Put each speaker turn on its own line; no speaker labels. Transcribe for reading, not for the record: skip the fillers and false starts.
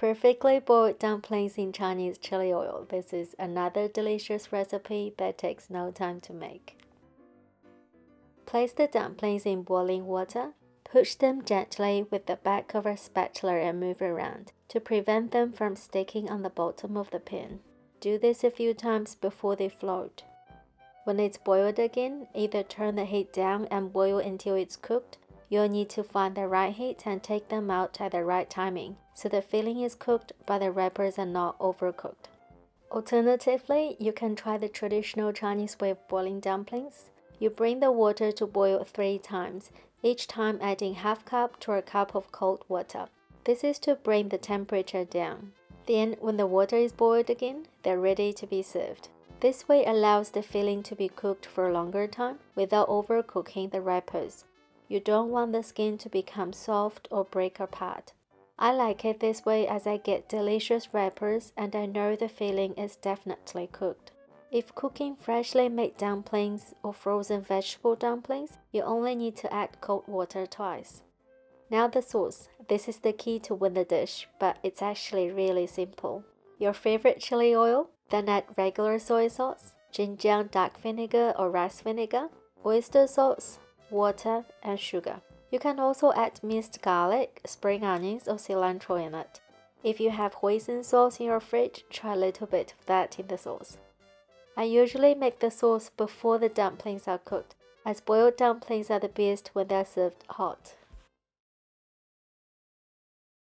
Perfectly boiled dumplings in Chinese chili oil. This is another delicious recipe that takes no time to make. Place the dumplings in boiling water. Push them gently with the back of a spatula and move around to prevent them from sticking on the bottom of the pan. Do this a few times before they float. When it's boiled again, either turn the heat down and boil until it's cooked. You'll need to find the right heat and take them out at the right timing, so the filling is cooked but the wrappers are not overcooked. Alternatively, you can try the traditional Chinese way of boiling dumplings. You bring the water to boil 3 times, each time adding half cup to a cup of cold water. This is to bring the temperature down. Then, when the water is boiled again, they're ready to be served. This way allows the filling to be cooked for a longer time without overcooking the wrappers. You don't want the skin to become soft or break apart. I like it this way as I get delicious wrappers and I know the filling is definitely cooked. If cooking freshly made dumplings or frozen vegetable dumplings, you only need to add cold water twice. Now the sauce. This is the key to win the dish, but it's actually really simple. Your favorite chili oil, then add regular soy sauce, Chinkiang dark vinegar or rice vinegar, oyster sauce, water, and sugar. You can also add minced garlic, spring onions, or cilantro in it. If you have Hoisin sauce in your fridge, try a little bit of that in the sauce. I usually make the sauce before the dumplings are cooked, as boiled dumplings are the best when they're served hot.